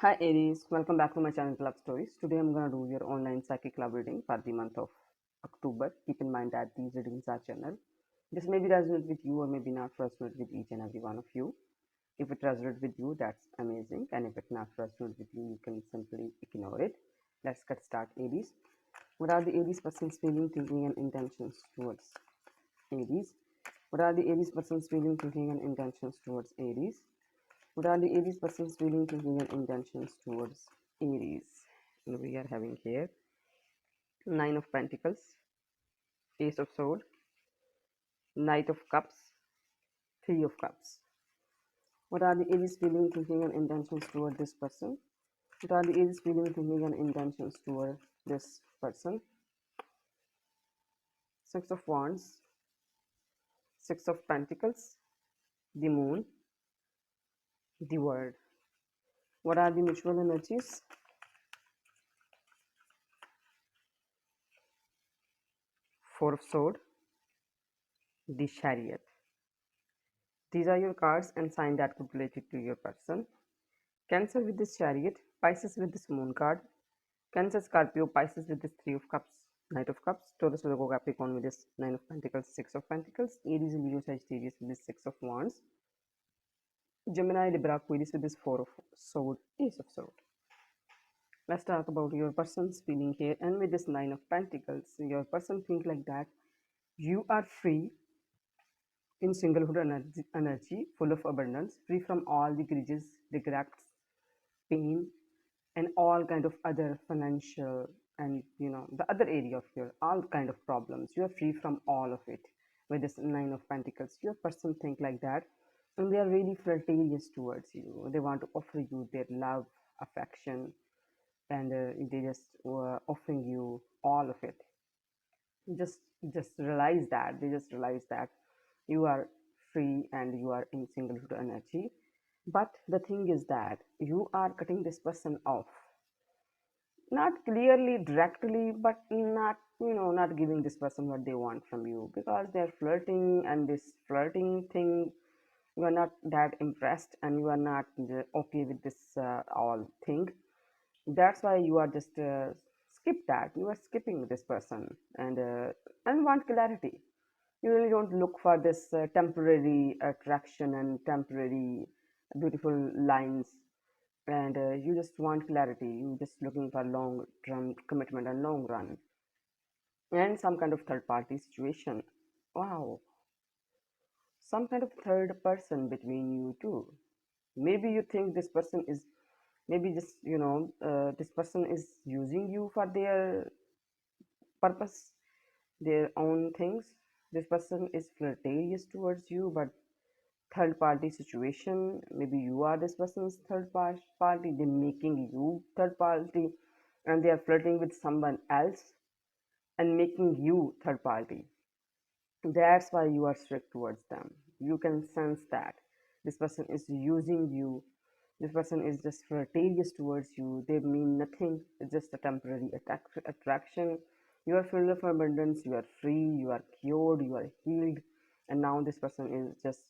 Hi Aries, welcome back to my channel Club Stories. Today I'm gonna do your online psychic club reading for the month of October. Keep in mind that these readings are general. This may be resonate with you or maybe not resonate with each and every one of you. If it resonates with you, that's amazing. And if it not resonate with you, you can simply ignore it. Let's get started, Aries. What are the Aries person's feeling, thinking, and intentions towards Aries? What are the Aries person's feeling, thinking, and intentions towards Aries? What are the Aries person's feeling, thinking, and intentions towards Aries? And we are having here Nine of Pentacles, Ace of Swords, Knight of Cups, Three of Cups. What are the Aries feeling, thinking, and intentions toward this person? What are the Aries feeling, thinking, and intentions toward this person? Six of Wands, Six of Pentacles, the Moon, the World. What are the mutual energies? Four of Swords, the Chariot. These are your cards and sign that could relate it to your person. Cancer with this Chariot, Pisces with this Moon card, Cancer, Scorpio, Pisces with this Three of Cups, Knight of Cups, Taurus, Virgo, Capricorn with this Nine of Pentacles, Six of Pentacles, Aries, Leo, Sagittarius with this Six of Wands, Gemini, Libra, Aquarius with this Four of Swords, Ace of Swords. Let's talk about your person's feeling here, and with this Nine of Pentacles, your person think like that you are free in singlehood energy, full of abundance, free from all the grudges, regrets, pain, and all kind of other financial and the other area of your all kind of problems. You are free from all of it with this Nine of Pentacles. Your person think like that, and they are really flirtatious towards you. They want to offer you their love, affection, and they just offering you all of it. Just realize that they just realize that you are free and you are in singlehood energy. But the thing is that you are cutting this person off, not clearly directly, but not not giving this person what they want from you, because they're flirting, and this flirting thing, you are not that impressed and you are not okay with this all thing. That's why you are just skip that. You are skipping this person, and want clarity. You really don't look for this temporary attraction and temporary beautiful lines, and you just want clarity. You just looking for long term commitment and long run, and some kind of third party situation. Wow, some kind of third person between you two. Maybe you think this person is, maybe just this person is using you for their purpose, their own things. This person is flirtatious towards you, but third party situation. Maybe you are this person's third party. They're making you third party, and they are flirting with someone else and making you third party. That's why you are strict towards them. You can sense that this person is using you. This person is just flirtatious towards you. They mean nothing. It's just a temporary attraction. You are filled of abundance. You are free. You are cured. You are healed. And now this person is just,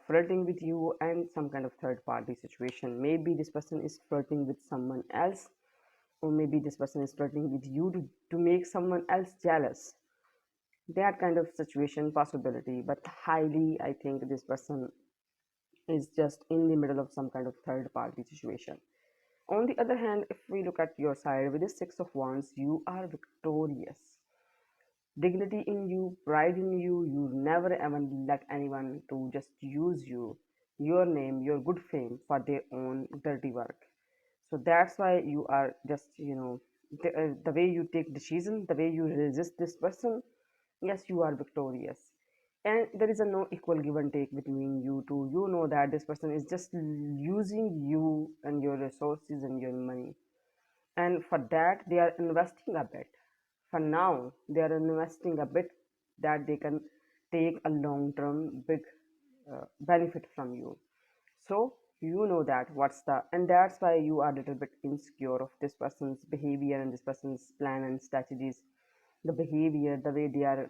flirting with you and some kind of third party situation. Maybe this person is flirting with someone else, or maybe this person is flirting with you to make someone else jealous. That kind of situation possibility, but highly I think this person is just in the middle of some kind of third party situation. On the other hand, if we look at your side with the Six of Wands, you are victorious. Dignity in you, pride in you. You never ever let anyone to just use you, your name, your good fame for their own dirty work. So that's why you are just, the way you take decision, the way you resist this person, yes, you are victorious. And there is a no equal give and take between you two. You know that this person is just using you and your resources and your money, and for that they are investing a bit. For now they are investing a bit that they can take a long term big benefit from you. So you know that what's the, and that's why you are a little bit insecure of this person's behavior and this person's plan and strategies, the behavior, the way they are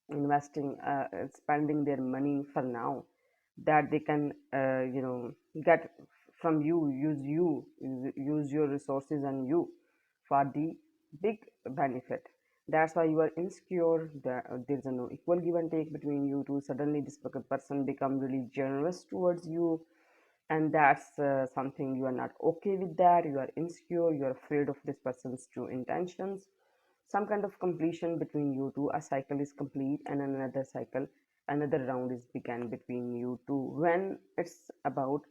investing, spending their money for now, that they can get from you, use your resources and you for the big benefit. That's why you are insecure. There's a no equal give and take between you two. Suddenly this person become really generous towards you, and that's something you are not okay with. That you are insecure, you are afraid of this person's true intentions. Some kind of completion between you two. A cycle is complete and another cycle, another round is began between you two. When it's about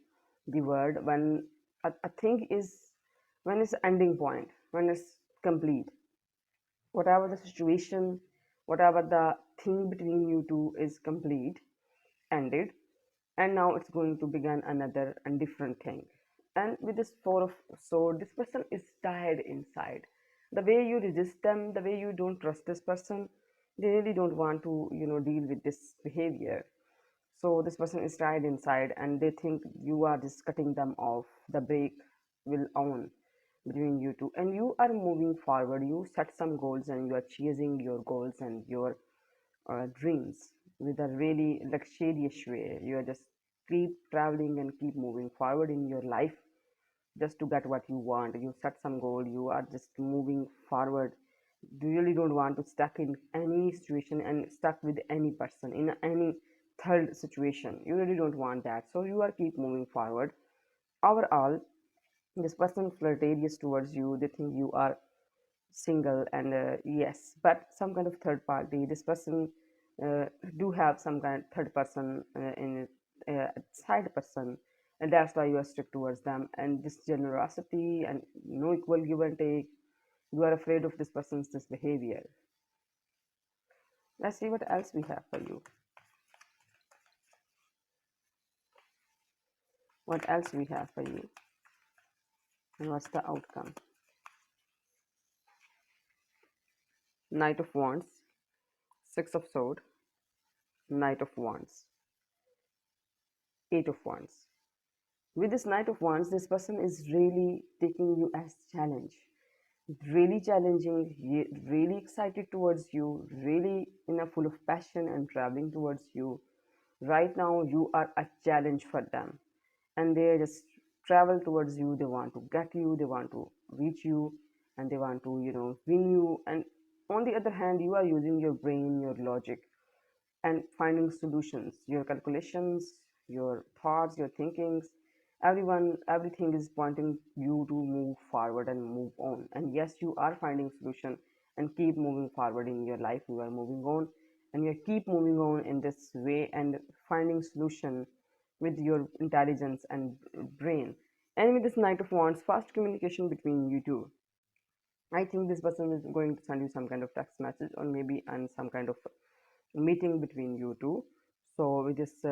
the word, when a thing is, when it's ending point, when it's complete, whatever the situation, whatever the thing between you two is complete, ended, and now it's going to begin another and different thing. And with this four of sword, this person is tired inside. The way you resist them, the way you don't trust this person, they really don't want to deal with this behavior. So this person is tired inside and they think you are just cutting them off. The break will on between you two, and you are moving forward. You set some goals and you are chasing your goals and your dreams with a really luxurious way. You are just keep traveling and keep moving forward in your life just to get what you want. You set some goal, you are just moving forward. You really don't want to stuck in any situation and stuck with any person in any third situation. You really don't want that, so you are keep moving forward. Overall, this person flirtatious towards you. They think you are single, and yes, but some kind of third party. This person uh, do have some kind of third person in side person, and that's why you are strict towards them. And this generosity and no equal give and take, you are afraid of this person's this behavior. Let's see what else we have for you. What else we have for you, and what's the outcome? Knight of Wands, Six of Sword, Knight of Wands, Eight of Wands. With this Knight of Wands, this person is really taking you as challenge, really challenging, really excited towards you, really in a full of passion and traveling towards you. Right now, you are a challenge for them, and they just travel towards you. They want to get you, they want to reach you, and they want to win you. And on the other hand, you are using your brain, your logic, and finding solutions, your calculations, your thoughts, your thinkings. Everything is pointing you to move forward and move on. And yes, you are finding solution and keep moving forward in your life. You are moving on, and you keep moving on in this way and finding solution with your intelligence and brain. And with this Knight of Wands, fast communication between you two. I think this person is going to send you some kind of text message, or maybe and some kind of meeting between you two. So with this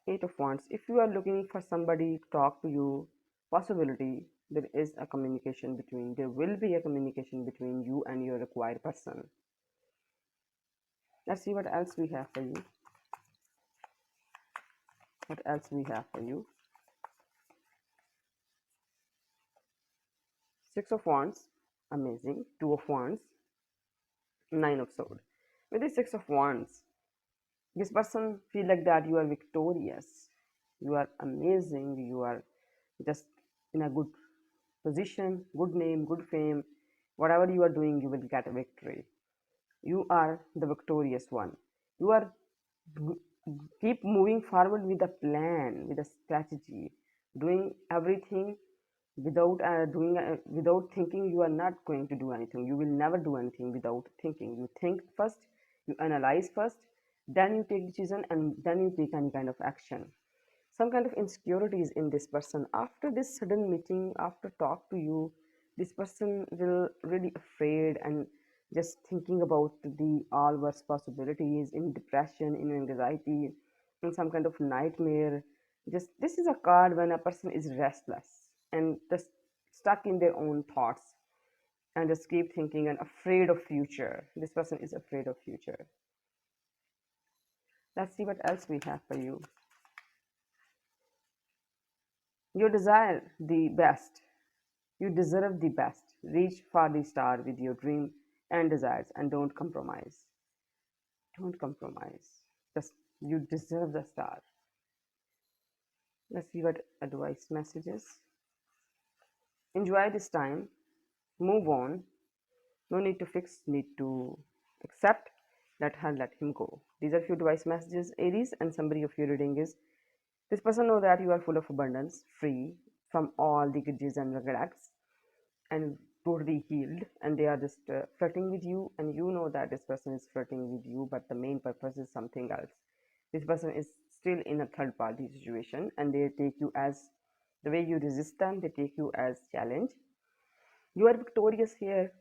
Eight of Wands, if you are looking for somebody to talk to you, possibility there is a communication between. There will be a communication between you and your required person. Let's see what else we have for you. What else we have for you? Six of Wands, amazing. Two of Wands, Nine of Swords. With the Six of Wands, this person feel like that you are victorious, you are amazing, you are just in a good position, good name, good fame. Whatever you are doing, you will get a victory. You are the victorious one. You are keep moving forward with a plan, with a strategy, doing everything without thinking. You are not going to do anything. You will never do anything without thinking. You think first, you analyze first, then you take decision, and then you take any kind of action. Some kind of insecurities in this person. After this sudden meeting, after talk to you, this person will really afraid and just thinking about the all worst possibilities, in depression, in anxiety, in some kind of nightmare. Just this is a card when a person is restless and just stuck in their own thoughts and just keep thinking and afraid of future. This person is afraid of future. Let's see what else we have for you. You desire the best. You deserve the best. Reach for the star with your dream and desires, and don't compromise. Don't compromise. Just you deserve the star. Let's see what advice messages. Enjoy this time, move on, no need to fix, need to accept, let her, let him go. These are few advice messages, Aries, and summary of your reading is this person know that you are full of abundance, free from all the grudges and regrets, and totally healed, and they are just flirting with you, and you know that this person is flirting with you, but the main purpose is something else. This person is still in a third party situation, and they take you as the way you resist them, they take you as challenge. You are victorious here,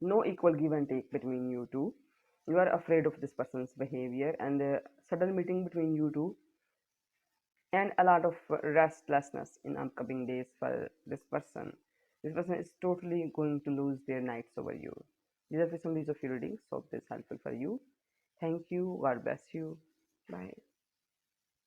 no equal give and take between you two. You are afraid of this person's behavior and the sudden meeting between you two, and a lot of restlessness in upcoming days for this person. This person is totally going to lose their nights over you. These are some of your readings. Hope this is helpful for you. Thank you. God bless you. Bye.